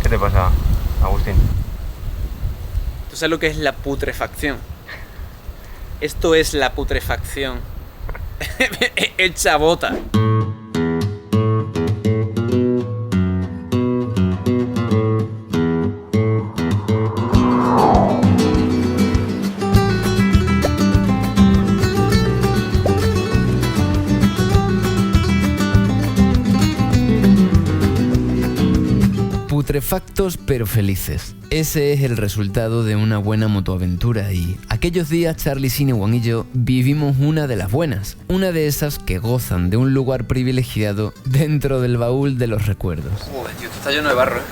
¿Qué te pasa, Agustín? ¿Tú sabes lo que es la putrefacción? Esto es la putrefacción. Hecha bota. Putrefactos pero felices. Ese es el resultado de una buena motoaventura y aquellos días Charlie Sinewan y yo vivimos una de las buenas, una de esas que gozan de un lugar privilegiado dentro del baúl de los recuerdos. Uy, tío, esto está lleno de barro, ¿eh?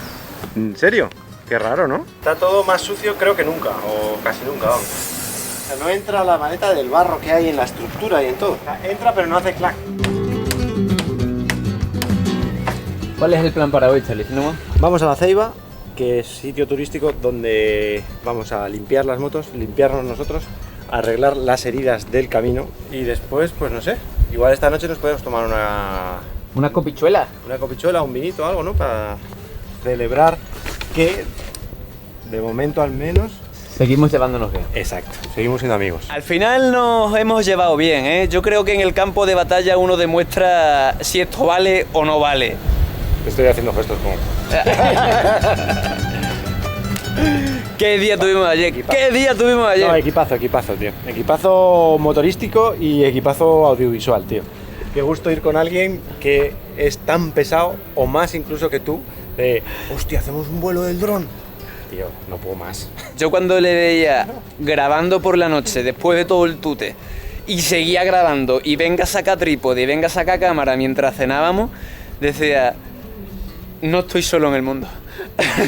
¿En serio? Qué raro, ¿no? Está todo más sucio creo que nunca, o casi nunca, vamos. O sea, no entra la maneta del barro que hay en la estructura y en todo. O sea, entra pero no hace clac. ¿Cuál es el plan para hoy, Charlie? ¿No? Vamos a La Ceiba, que es sitio turístico donde vamos a limpiar las motos, limpiarnos nosotros, arreglar las heridas del camino y después, pues no sé, igual esta noche nos podemos tomar ¿Una copichuela? una copichuela, un vinito, algo, ¿no? Para celebrar que, de momento al menos... Seguimos llevándonos bien. Exacto, seguimos siendo amigos. Al final nos hemos llevado bien, ¿eh? Yo creo que en el campo de batalla uno demuestra si esto vale o no vale. Estoy haciendo gestos como... ¿Qué día tuvimos ayer? Equipazo. ¿Qué día tuvimos ayer? No, equipazo, tío. Equipazo motorístico y equipazo audiovisual, tío. Qué gusto ir con alguien que es tan pesado, o más incluso que tú, de, hostia, hacemos un vuelo del dron. Tío, no puedo más. Yo cuando le veía grabando por la noche, después de todo el tute, y seguía grabando, y venga a sacar trípode, y venga a sacar cámara mientras cenábamos, decía, no estoy solo en el mundo.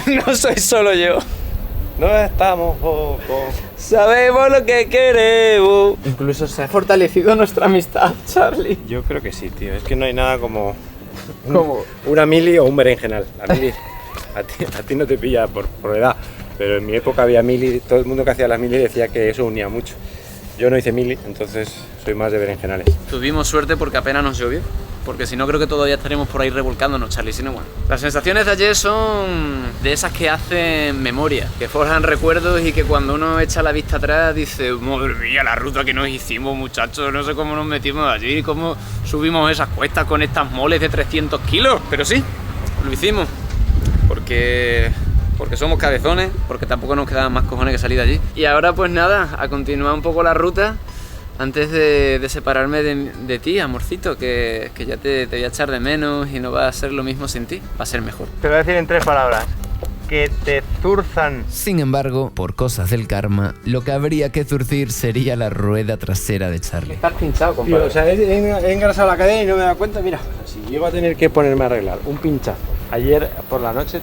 No soy solo yo. No estamos poco. Sabemos lo que queremos. Incluso se ha fortalecido nuestra amistad, Charlie. Yo creo que sí, tío. Es que no hay nada como... ¿Cómo? Una mili o un berenjenal. La mili... A ti no te pilla por edad, pero en mi época había mili, todo el mundo que hacía las mili decía que eso unía mucho. Yo no hice mili, entonces soy más de berenjenales. Tuvimos suerte porque apenas nos llovió, porque si no creo que todavía estaríamos por ahí revolcándonos, Charlie Sinewan. Las sensaciones de ayer son de esas que hacen memoria, que forjan recuerdos y que cuando uno echa la vista atrás dice, madre mía, la ruta que nos hicimos, muchachos, no sé cómo nos metimos allí, cómo subimos esas cuestas con estas moles de 300 kilos, pero sí, lo hicimos. Porque somos cabezones, porque tampoco nos quedaban más cojones que salir de allí. Y ahora pues nada, a continuar un poco la ruta antes de separarme de ti, amorcito, que ya te voy a echar de menos y no va a ser lo mismo sin ti, va a ser mejor. Te voy a decir en 3 palabras. Que te zurzan. Sin embargo, por cosas del karma, lo que habría que zurcir sería la rueda trasera de Charlie. Estás pinchado, Tío, compadre. o sea, he engrasado la cadena y no me da cuenta. Mira, si llego a tener que ponerme a arreglar un pinchazo. Ayer por la noche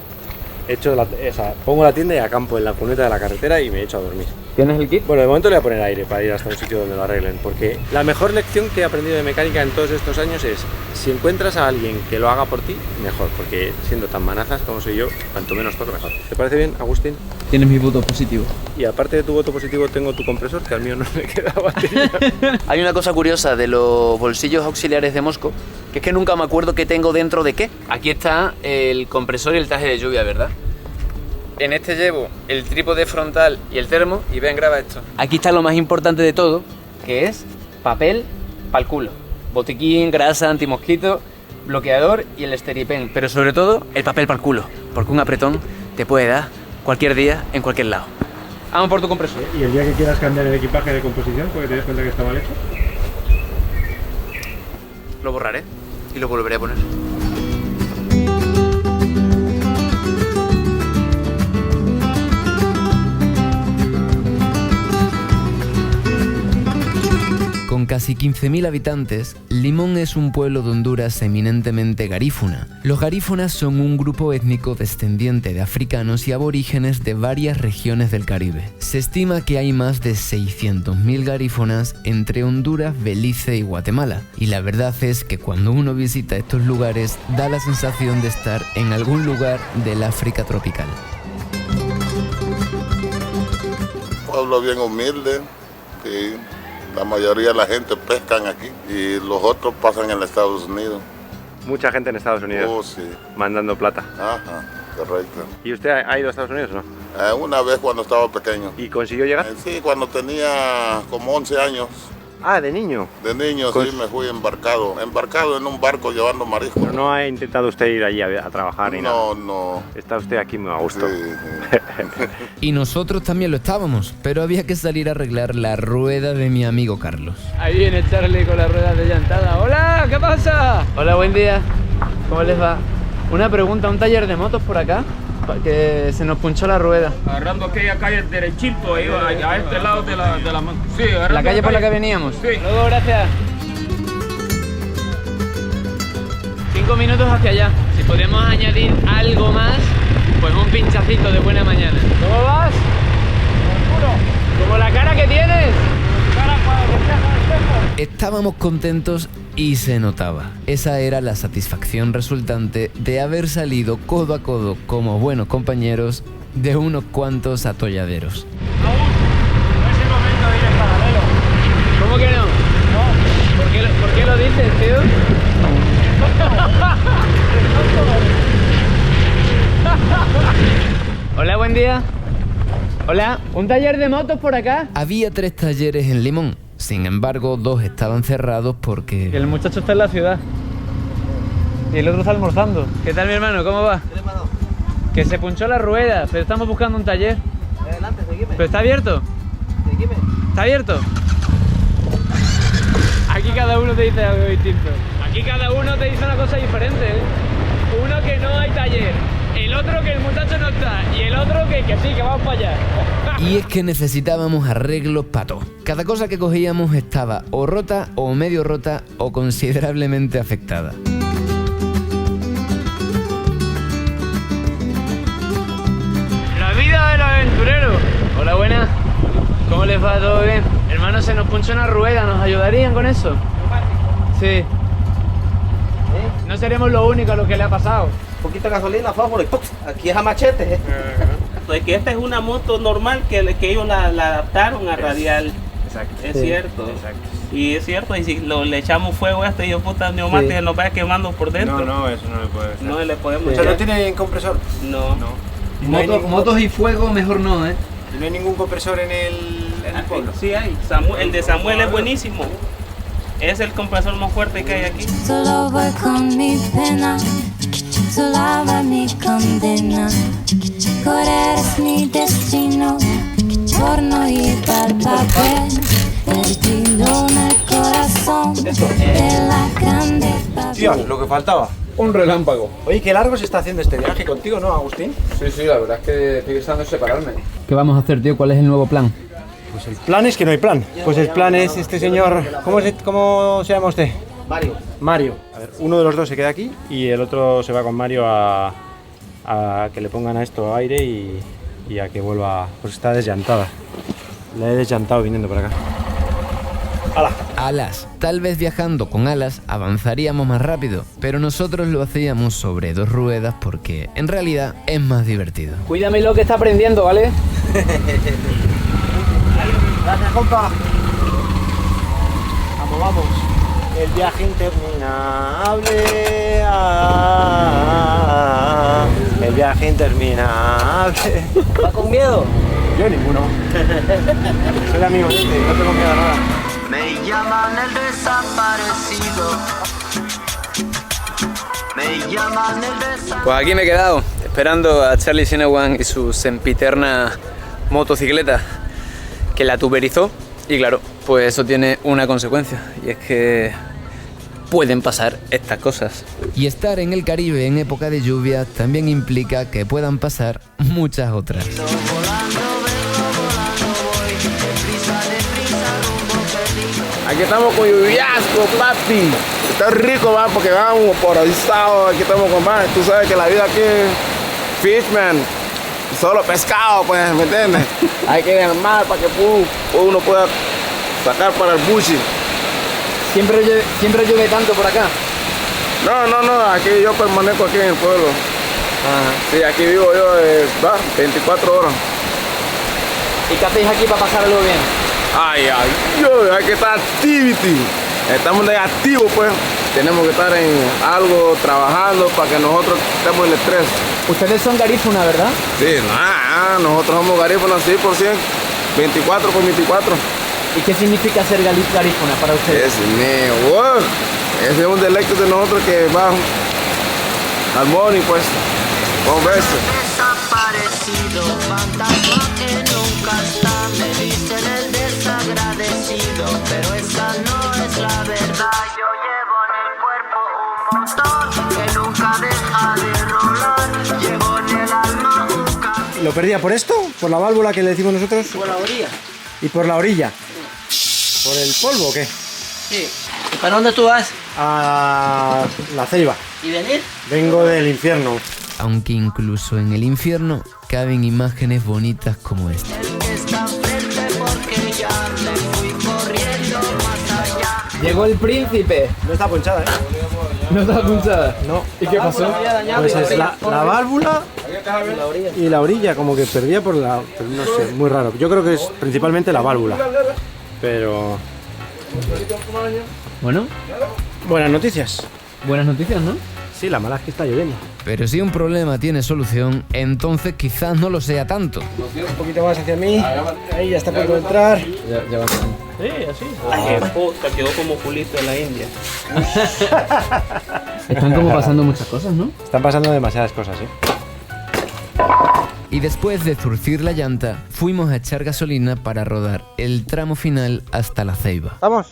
pongo la tienda y acampo en la cuneta de la carretera y me echo a dormir. ¿Tienes el kit? Bueno, de momento le voy a poner aire para ir hasta un sitio donde lo arreglen, porque la mejor lección que he aprendido de mecánica en todos estos años es, si encuentras a alguien que lo haga por ti, mejor, porque siendo tan manazas como soy yo, cuanto menos toco mejor. ¿Te parece bien, Agustín? Tienes mi voto positivo. Y aparte de tu voto positivo tengo tu compresor, que al mío no le queda batería. Hay una cosa curiosa de los bolsillos auxiliares de Mosco, que es que nunca me acuerdo qué tengo dentro de qué. Aquí está el compresor y el traje de lluvia, ¿verdad? En este llevo el trípode frontal y el termo y ven, graba esto. Aquí está lo más importante de todo, que es papel pa'l culo. Botiquín, grasa, antimosquito, bloqueador y el Steripen. Pero sobre todo, el papel pa'l culo, porque un apretón te puede dar cualquier día, en cualquier lado. Vamos por tu compresor. ¿Y el día que quieras cambiar el equipaje de composición porque te das cuenta que está mal hecho? Lo borraré y lo volveré a poner. Con casi 15.000 habitantes, Limón es un pueblo de Honduras eminentemente garífuna. Los garífunas son un grupo étnico descendiente de africanos y aborígenes de varias regiones del Caribe. Se estima que hay más de 600.000 garífunas entre Honduras, Belice y Guatemala. Y la verdad es que cuando uno visita estos lugares, da la sensación de estar en algún lugar del África tropical. Pueblo bien humilde, sí. La mayoría de la gente pescan aquí y los otros pasan en Estados Unidos. Mucha gente en Estados Unidos Oh, sí. mandando plata. Ajá. Correcto. ¿Y usted ha ido a Estados Unidos o no? Una vez cuando estaba pequeño. ¿Y consiguió llegar? Sí, cuando tenía como 11 años. Ah, de niño. De niño sí me fui embarcado en un barco llevando mariscos. Pero no ha intentado usted ir allí a trabajar ni nada. No. Está usted aquí muy a gusto. Sí. Y nosotros también lo estábamos, pero había que salir a arreglar la rueda de mi amigo Carlos. Ahí viene Charlie con las ruedas de llantada. ¡Hola! ¿Qué pasa? Hola, buen día. ¿Cómo les va? Una pregunta, ¿un taller de motos por acá? Que se nos punchó la rueda. Agarrando aquella calle derechito, ahí a este lado de la sí, ¿La calle por la que veníamos? Sí. Luego, gracias. 5 minutos hacia allá. Si podemos añadir algo más, pues un pinchacito de buena mañana. ¿Cómo vas? Como la cara que tienes. Estábamos contentos y se notaba. Esa era la satisfacción resultante de haber salido codo a codo como buenos compañeros de unos cuantos atolladeros. ¿Cómo que no? No. ¿Por qué lo dices, tío? Hola, buen día. Hola, ¿un taller de motos por acá? Había 3 talleres en Limón. Sin embargo, 2 estaban cerrados porque... El muchacho está en la ciudad. Y el otro está almorzando. ¿Qué tal, mi hermano? ¿Cómo va? Que se punchó la rueda, pero estamos buscando un taller. Adelante, seguime. ¿Pero está abierto? Seguime. ¿Está abierto? Aquí cada uno te dice algo distinto. Aquí cada uno te dice una cosa diferente, ¿eh? Uno que no hay taller, el otro que el muchacho no está y el otro que sí, que vamos para allá. Y es que necesitábamos arreglos para todo. Cada cosa que cogíamos estaba o rota, o medio rota, o considerablemente afectada. La vida del aventurero. Hola, buenas. ¿Cómo les va? ¿Todo bien? Hermano, se nos punchó una rueda, ¿nos ayudarían con eso? Sí. No seremos los únicos a los que le ha pasado. Un poquito de gasolina, fósforo y ¡pum! Aquí es a machete. Pues que esta es una moto normal que ellos la adaptaron a radial. Exacto. Es cierto. Exacto. Y es cierto, y si le echamos fuego a este, yo puta neumática, nos va quemando por dentro. No, eso no le puede hacer. No le podemos O sea, ¿no echar. tiene compresor? No. No hay ningún- Motos y fuego, mejor no, ¿eh? ¿Y no hay ningún compresor en el pueblo? Sí hay. El de Samuel es buenísimo. Es el compresor más fuerte que hay aquí. Solo voy con mi pena, tú lava mi condena. Correr es mi destino, por no ir al papel. Perdido en el corazón de la grande Tío, Babel. lo que faltaba. Un relámpago. Oye, qué largo se está haciendo este viaje contigo, ¿no, Agustín? Sí, la verdad es que estoy pensando en separarme. ¿Qué vamos a hacer, tío? ¿Cuál es el nuevo plan? Pues el plan es que no hay plan. Pues el plan es este señor... ¿Cómo se llama usted? Mario. A ver, uno de los dos se queda aquí y el otro se va con Mario a que le pongan a esto aire y a que vuelva... Pues está desllantada. La he deslantado viniendo por acá. ¡Hala! Alas. Tal vez viajando con alas avanzaríamos más rápido, pero nosotros lo hacíamos sobre 2 ruedas porque en realidad es más divertido. Cuídame lo que está aprendiendo, ¿vale? Gracias, compa. Vamos. El viaje interminable. El viaje interminable. ¿Va con miedo? Yo ninguno. Soy amigo de este, no tengo miedo a nada. Me llaman el desaparecido. Me llaman el desaparecido. Pues aquí me he quedado, esperando a Charlie Sinewan y su sempiterna motocicleta, que la tuberizó. Y claro, pues eso tiene una consecuencia, y es que pueden pasar estas cosas. Y estar en el Caribe en época de lluvia también implica que puedan pasar muchas otras. Aquí estamos con lluviasco, papi. Está rico, va, porque vamos por ahí estado. Aquí estamos con más. Tú sabes que la vida aquí es fishman. Solo pescado, pues, ¿me entiendes? Hay que ir al mar para que uno pueda sacar para el bushi. ¿Siempre llueve tanto por acá? No, aquí yo permanezco aquí en el pueblo. Sí, aquí vivo yo 24 horas. ¿Y qué hacéis aquí para pasarlo bien? Ay, hay que estar activity. Estamos de activos, pues. tenemos que estar en algo trabajando para que nosotros estemos en el estrés. Ustedes son garífuna, ¿verdad? Sí, nosotros somos garífunas 100%, 24 por 24. ¿Y qué significa ser garífuna para ustedes? Ese es un dialecto de nosotros que va armónico, pues, con verso. Desaparecido, fantasma que nunca está, me dicen el desagradecido, pero esa no es la verdad. Yo llevo en el cuerpo un motor que nunca deja de rolar, llevo en el alma un camino. ¿Lo perdía por esto? ¿Por la válvula que le decimos nosotros? Por la orilla. ¿Y por la orilla? ¿Por el polvo o qué? Sí. ¿Y para dónde tú vas? A la Ceiba. ¿Y venir? Vengo del infierno. Aunque incluso en el infierno caben imágenes bonitas como esta. El que está frente porque ya me fui corriendo más allá. Llegó el príncipe. No está ponchada, ¿eh? ¿No está punchada? No. ¿Y qué pasó? Pues es la válvula y la orilla, como que perdía por la... Pero no sé, muy raro. Yo creo que es principalmente la válvula. Pero... Bueno, Buenas noticias. buenas noticias, ¿no? Sí, la mala es que está lloviendo. Pero si un problema tiene solución, entonces quizás no lo sea tanto. Un poquito más hacia mí. Ahí ya está a punto de entrar. Ya va. Sí, así. Ay, puta, quedó como culito en la India. Están como pasando muchas cosas, ¿no? Están pasando demasiadas cosas, ¿eh? Y después de zurcir la llanta, fuimos a echar gasolina para rodar el tramo final hasta la Ceiba. ¿Estamos?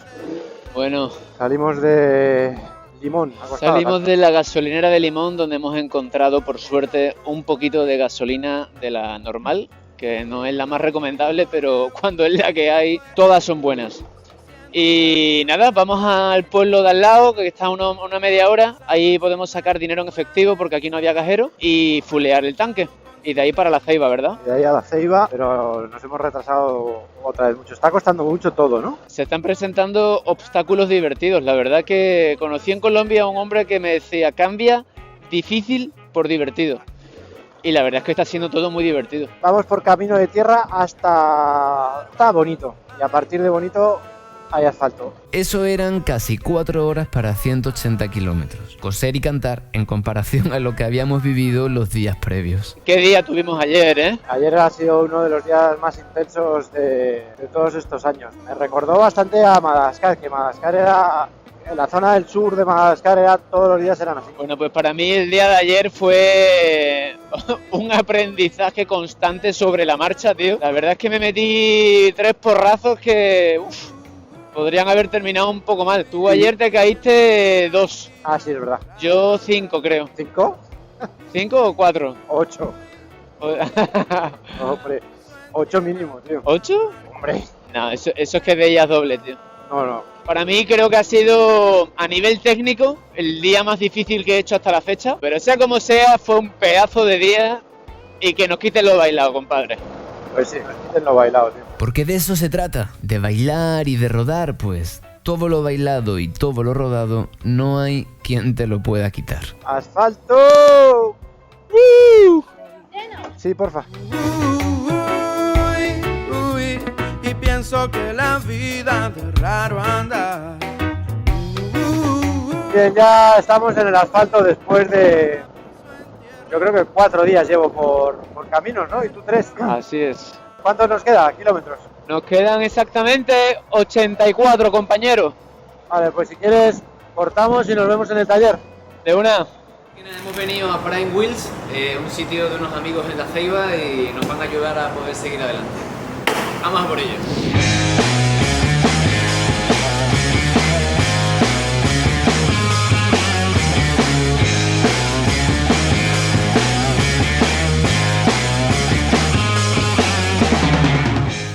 Bueno, Salimos de Limón. salimos de la gasolinera de Limón, donde hemos encontrado, por suerte, un poquito de gasolina de la normal, que no es la más recomendable, pero cuando es la que hay, todas son buenas. Y nada, vamos al pueblo de al lado, que está a una media hora. Ahí podemos sacar dinero en efectivo, porque aquí no había cajero, y fulear el tanque. Y de ahí para la Ceiba, ¿verdad? De ahí a la Ceiba, pero nos hemos retrasado otra vez mucho. Está costando mucho todo, ¿no? Se están presentando obstáculos divertidos. La verdad que conocí en Colombia a un hombre que me decía, cambia difícil por divertido. Y la verdad es que está siendo todo muy divertido. Vamos por camino de tierra hasta Bonito. Y a partir de Bonito hay asfalto. Eso eran casi 4 horas para 180 kilómetros. Coser y cantar en comparación a lo que habíamos vivido los días previos. ¿Qué día tuvimos ayer, eh? Ayer ha sido uno de los días más intensos de todos estos años. Me recordó bastante a Madagascar, que Madagascar era... En la zona del sur de Madagascar todos los días eran así. Bueno, pues para mí el día de ayer fue un aprendizaje constante sobre la marcha, tío. La verdad es que me metí 3 porrazos que... podrían haber terminado un poco mal. Tú ayer te caíste 2. Ah, sí, es verdad. Yo 5, creo. ¿5? ¿5 o 4? 8. Hombre, 8 mínimo, tío. ¿8? Hombre. No, eso es que veías doble, tío. No. Para mí creo que ha sido, a nivel técnico, el día más difícil que he hecho hasta la fecha. Pero sea como sea, fue un pedazo de día y que nos quiten lo bailado, compadre. Pues sí, nos quiten lo bailado, tío. Porque de eso se trata, de bailar y de rodar, pues todo lo bailado y todo lo rodado no hay quien te lo pueda quitar. ¡Asfalto! Sí, porfa. Y pienso que la vida de raro andar. Bien, ya estamos en el asfalto después de... Yo creo que 4 días llevo por caminos, ¿no? Y tú 3. Así es. ¿Cuántos nos queda? ¿Kilómetros? Nos quedan exactamente 84, compañeros. Vale, pues si quieres cortamos y nos vemos en el taller. De una. Hemos venido a Prime Wheels, un sitio de unos amigos en la Ceiba, y nos van a ayudar a poder seguir adelante. Vamos a por ello.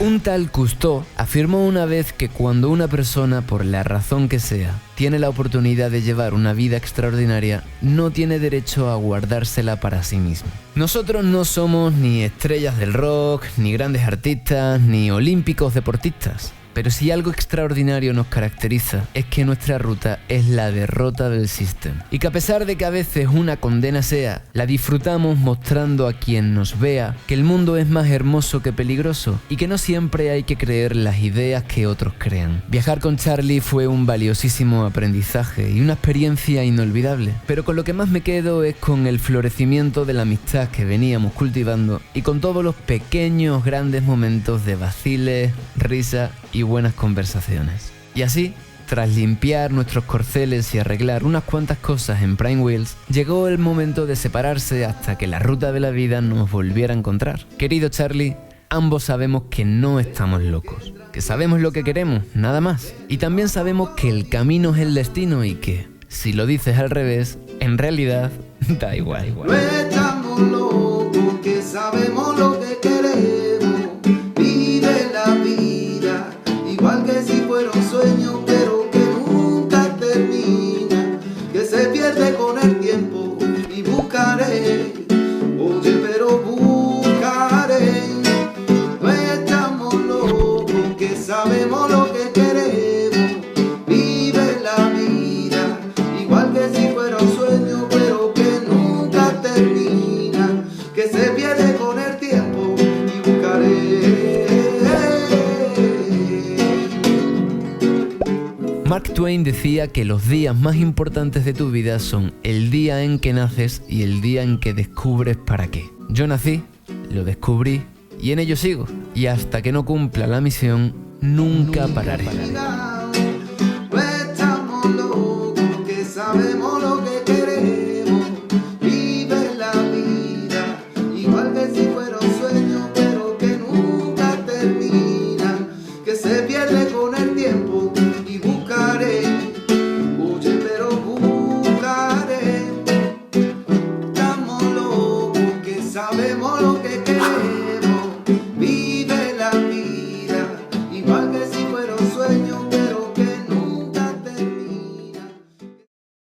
Un tal Cousteau afirmó una vez que cuando una persona, por la razón que sea, tiene la oportunidad de llevar una vida extraordinaria, no tiene derecho a guardársela para sí mismo. Nosotros no somos ni estrellas del rock, ni grandes artistas, ni olímpicos deportistas, Pero si algo extraordinario nos caracteriza, es que nuestra ruta es la derrota del system. Y que a pesar de que a veces una condena sea, la disfrutamos mostrando a quien nos vea que el mundo es más hermoso que peligroso y que no siempre hay que creer las ideas que otros crean. Viajar con Charlie fue un valiosísimo aprendizaje y una experiencia inolvidable, pero con lo que más me quedo es con el florecimiento de la amistad que veníamos cultivando y con todos los pequeños grandes momentos de vaciles, risa y buenas conversaciones. Y así, tras limpiar nuestros corceles y arreglar unas cuantas cosas en Prime Wheels, llegó el momento de separarse hasta que la ruta de la vida nos volviera a encontrar. Querido Charlie, ambos sabemos que no estamos locos, que sabemos lo que queremos, nada más. Y también sabemos que el camino es el destino y que, si lo dices al revés, en realidad da igual. No estamos locos, que sabemos lo que queremos. Vive la vida, igual que si fuera un sueño, pero que nunca termina, que se pierde con el tiempo. Y buscaré, oye, pero buscaré. No estamos locos, que sabemos lo que queremos. Vive la vida, igual que si fuera un sueño, pero que nunca termina, que se pierde con el tiempo. Y buscaré. Mark Twain decía que los días más importantes de tu vida son el día en que naces y el día en que descubres para qué. Yo nací, lo descubrí y en ello sigo. Y hasta que no cumpla la misión, nunca pararé.